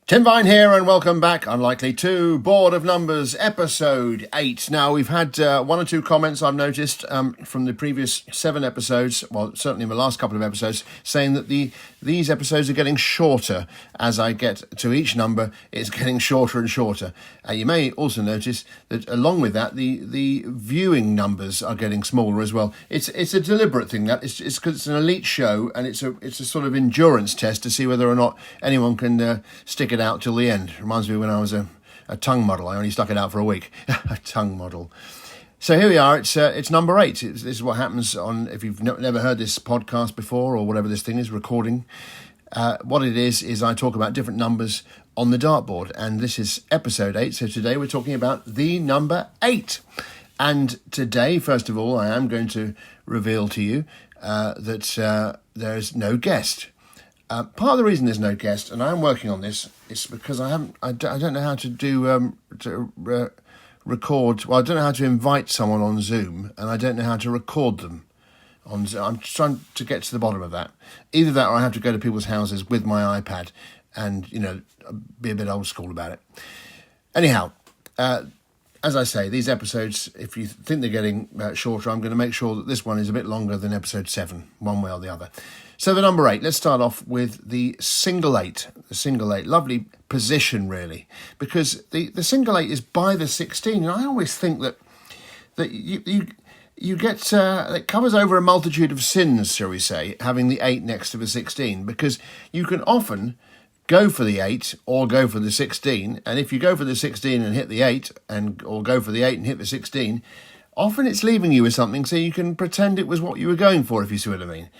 Tim Vine here and welcome back, Unlikely 2, Board of Numbers, Episode 8. Now, we've had one or two comments I've noticed from the previous 7 episodes, well, certainly in the last couple of episodes, saying that these episodes are getting shorter. As I get to each number, it's getting shorter and shorter. You may also notice that along with that, the viewing numbers are getting smaller as well. It's a deliberate thing, that. It's because it's an elite show and it's a sort of endurance test to see whether or not anyone can stick it out till the end. Reminds me when I was a tongue model. I only stuck it out for a week. A tongue model. So here we are. It's number 8. This is what happens on, if you've never heard this podcast before or whatever this thing is, recording. What it is I talk about different numbers on the dartboard, and this is episode 8. So today we're talking about the number 8. And today, first of all, I am going to reveal to you that there's no guest. Part of the reason there's no guest, and I am working on this, is because I don't know how to do record. Well, I don't know how to invite someone on Zoom, and I don't know how to record them on Zoom. I'm trying to get to the bottom of that. Either that, or I have to go to people's houses with my iPad, and be a bit old school about it. Anyhow, as I say, these episodes, if you think they're getting shorter, I'm going to make sure that this one is a bit longer than episode 7, one way or the other. So the number 8, let's start off with the single 8. The single 8, lovely position really, because the single 8 is by the 16, and I always think that you get, it covers over a multitude of sins, shall we say, having the 8 next to the 16, because you can often go for the 8 or go for the 16, and if you go for the 16 and hit the 8, or go for the 8 and hit the 16, often it's leaving you with something so you can pretend it was what you were going for, if you see what I mean.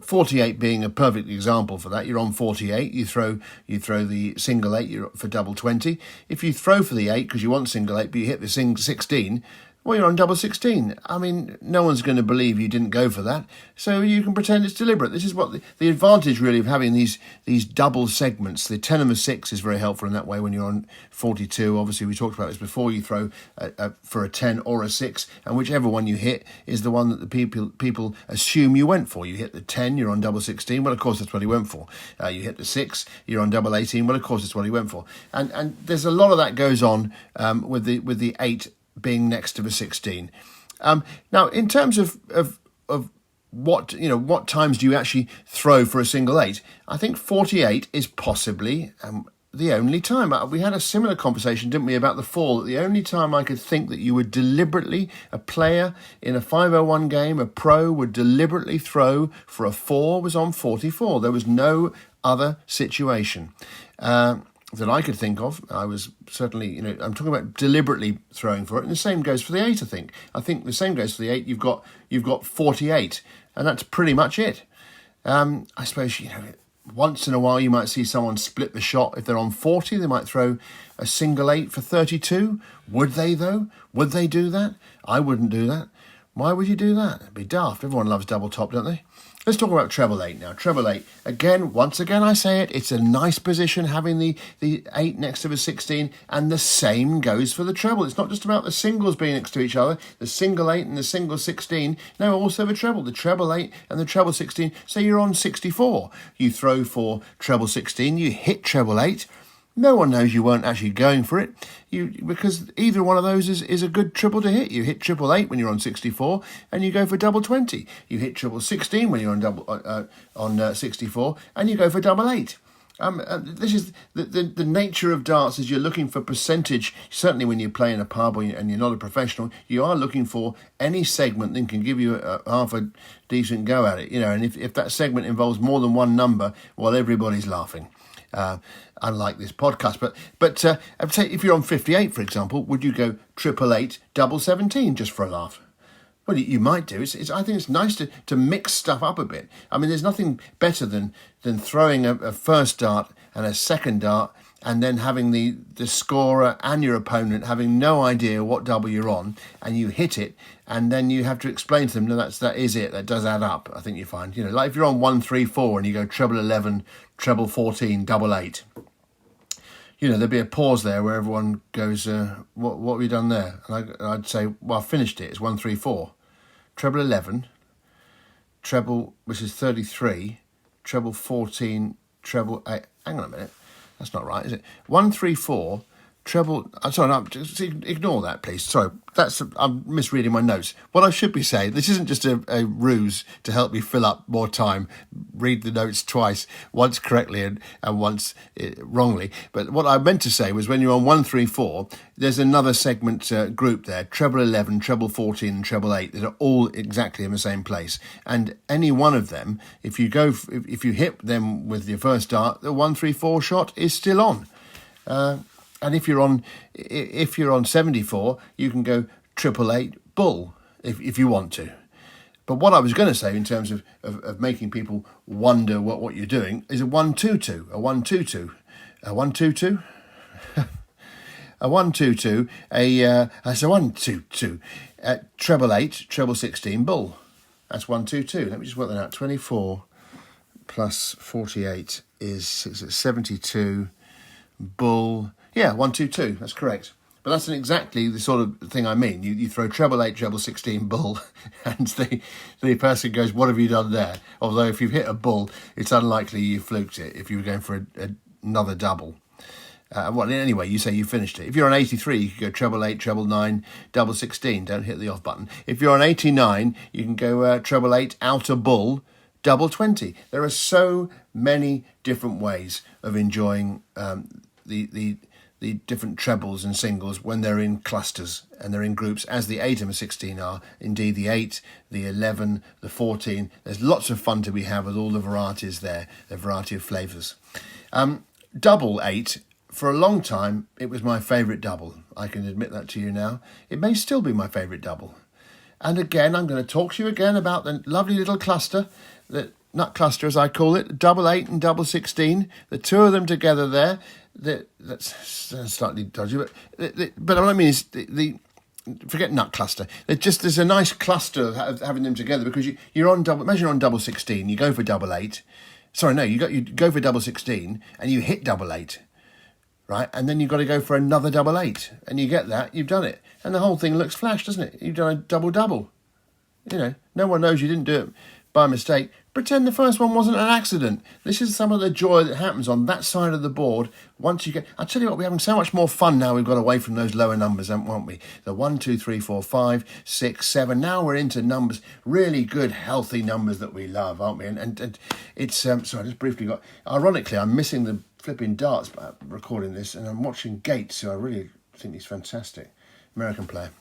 48 being a perfect example for that. You're on 48, you throw the single 8, you're for double 20. If you throw for the 8 because you want single 8 but you hit the 16, well, you're on double 16. I mean, no one's going to believe you didn't go for that, so you can pretend it's deliberate. This is what the advantage really of having these double segments. The 10 and the 6 is very helpful in that way when you're on 42. Obviously, we talked about this before. You throw for a 10 or a 6, and whichever one you hit is the one that the people assume you went for. You hit the 10, you're on double 16. Well, of course, that's what he went for. You hit the 6, you're on double 18. Well, of course, that's what he went for. And there's a lot of that goes on with the 8 being next to the 16. Now, in terms of what times do you actually throw for a single 8? I think 48 is possibly the only time. We had a similar conversation, didn't we, about the fall. The only time I could think that you would deliberately, a player in a 501 game, a pro would deliberately throw for a 4 was on 44. There was no other situation that I could think of. I was certainly, I'm talking about deliberately throwing for it, and the same goes for the 8. I think the same goes for the 8. You've got 48, and that's pretty much it. I suppose once in a while you might see someone split the shot. If they're on 40, they might throw a single 8 for 32. Would they though? Would they do that? I wouldn't do that. Why would you do that? It'd be daft. Everyone loves double top, don't they? Let's talk about treble 8 now. Treble 8, once again I say it, it's a nice position having the 8 next to the 16, and the same goes for the treble. It's not just about the singles being next to each other, the single 8 and the single 16. No, also the treble 8 and the treble 16. So you're on 64. You throw for treble 16, you hit treble 8. No one knows you weren't actually going for it, because either one of those is a good triple to hit. You hit triple 8 when you're on 64, and you go for double 20. You hit triple 16 when you're on 64, and you go for double 8. This is the nature of darts. Is you're looking for percentage. Certainly, when you play in a pub and you're not a professional, you are looking for any segment that can give you half a decent go at it. And if that segment involves more than one number, well, everybody's laughing. Unlike this podcast, but I'd say if you're on 58, for example, would you go triple 8, double 17 just for a laugh? Well, you might do. I think it's nice to mix stuff up a bit. I mean, there's nothing better than throwing a first dart and a second dart, and then having the scorer and your opponent having no idea what double you're on, and you hit it, and then you have to explain to them, no, that is it. That does add up. I think you find, like if you're on 1, 3, 4, and you go treble 11, treble 14, double 8. There'd be a pause there where everyone goes, what have you done there? And I'd say, well, I finished it. It's 1, 3, 4. Treble 11, treble, which is 33, treble 14, treble 8. Hang on a minute. That's not right, is it? 134 treble. Sorry, no, just ignore that, please. Sorry, I'm misreading my notes. What I should be saying, this isn't just a ruse to help me fill up more time. Read the notes twice, once correctly and once wrongly. But what I meant to say was when you're on 134, there's another segment group there: treble 11, treble 14, and treble 8. That are all exactly in the same place. And any one of them, if you hit them with your first dart, the 134 shot is still on. And if you're on 74, you can go triple 8 bull if you want to. But what I was going to say in terms of making people wonder what you're doing is a 122, a 122, a 122, a 122, that's a 122, treble 8, treble 16 bull. That's 122. Let me just work that out. 24 plus 48 is 72 bull. Yeah, 122, that's correct. But that's exactly the sort of thing I mean. You throw treble 8, treble 16, bull, and the person goes, what have you done there? Although if you've hit a bull, it's unlikely you fluked it if you were going for another double. Well, anyway, you say you finished it. If you're on 83, you can go treble 8, treble 9, double 16. Don't hit the off button. If you're on 89, you can go treble 8, outer bull, double 20. There are so many different ways of enjoying the different trebles and singles when they're in clusters and they're in groups, as the 8 and the 16 are. Indeed, the 8, the 11, the 14. There's lots of fun to be had with all the varieties there, the variety of flavours. Double 8, for a long time, it was my favourite double. I can admit that to you now. It may still be my favourite double. And again, I'm going to talk to you again about the lovely little cluster, the nut cluster as I call it, double 8 and double 16. The two of them together there. That's slightly dodgy, but what I mean is forget nut cluster. There's a nice cluster of having them together, because you're on double. Imagine you're on double 16, you go for double 8. Sorry, no, you go for double 16 and you hit double 8, right? And then you've got to go for another double 8, and you get that, you've done it, and the whole thing looks flash, doesn't it? You've done a double. You know, no one knows you didn't do it by mistake. Pretend the first one wasn't an accident. This is some of the joy that happens on that side of the board. Once you get, I'll tell you what, we're having so much more fun now we've got away from those lower numbers, aren't we? The 1, 2, 3, 4, 5, 6, 7. Now we're into numbers, really good, healthy numbers that we love, aren't we? And it's, sorry, I just briefly got, ironically, I'm missing the flipping darts recording this, and I'm watching Gates, who I really think he's fantastic. American player.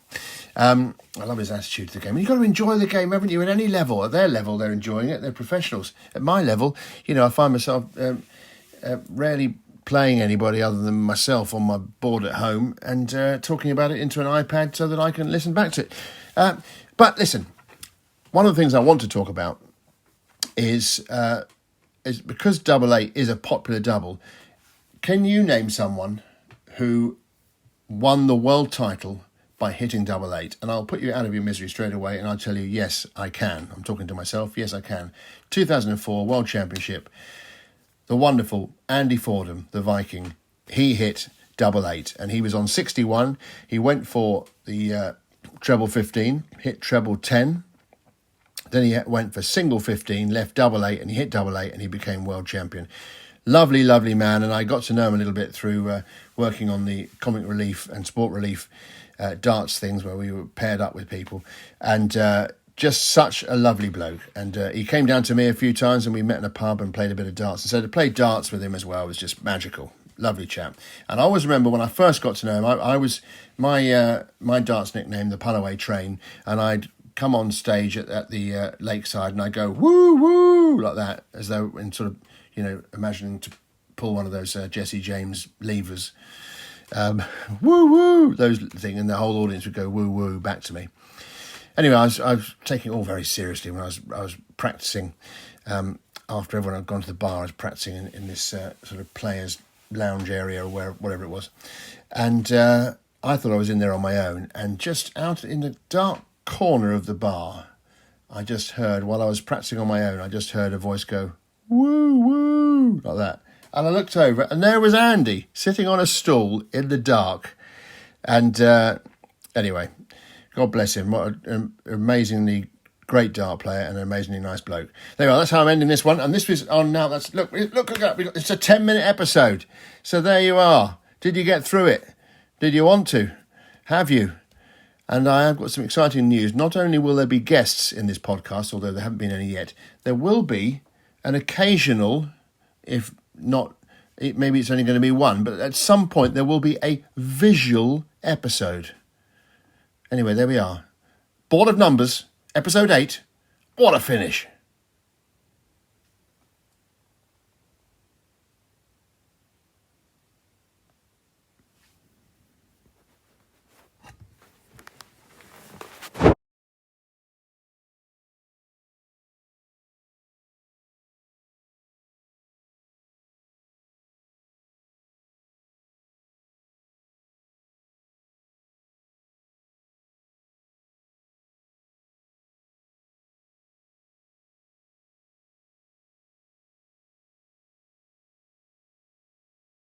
I love his attitude to the game. You've got to enjoy the game, haven't you? At any level, at their level, they're enjoying it. They're professionals. At my level, I find myself rarely playing anybody other than myself on my board at home, and talking about it into an iPad so that I can listen back to it. But listen, one of the things I want to talk about is because double 8 is a popular double. Can you name someone who won the world title by hitting double 8? And I'll put you out of your misery straight away, and I'll tell you, yes, I can. I'm talking to myself. Yes, I can. 2004 World Championship. The wonderful Andy Fordham, the Viking, he hit double 8, and he was on 61. He went for the treble 15, hit treble 10. Then he went for single 15, left double 8, and he hit double 8, and he became world champion. Lovely, lovely man, and I got to know him a little bit through working on the comic relief and sport relief darts things where we were paired up with people, and just such a lovely bloke. And he came down to me a few times, and we met in a pub and played a bit of darts. And so to play darts with him as well was just magical. Lovely chap. And I always remember when I first got to know him, I was my darts nickname, the Punaway Train, and I'd come on stage at the lakeside, and I'd go woo woo like that, as though in sort of, imagining to pull one of those Jesse James levers, woo woo, those thing, and the whole audience would go woo woo back to me. Anyway, I was taking it all very seriously when I was practicing. After everyone had gone to the bar, I was practicing in this sort of players' lounge area or whatever it was, and I thought I was in there on my own. And just out in the dark corner of the bar, I just heard, while I was practicing on my own, I just heard a voice go woo woo like that, and I looked over, and there was Andy sitting on a stool in the dark. And anyway, God bless him. What an amazingly Great dart player and an amazingly nice bloke. There you are. That's how I'm ending this one. And this was on now. Look at that. It's a 10-minute episode. So there you are. Did you get through it? Did you want to? Have you? And I have got some exciting news. Not only will there be guests in this podcast, although there haven't been any yet, there will be an occasional, if not, maybe it's only going to be one, but at some point there will be a visual episode. Anyway, there we are. Board of Numbers, episode 8. What a finish.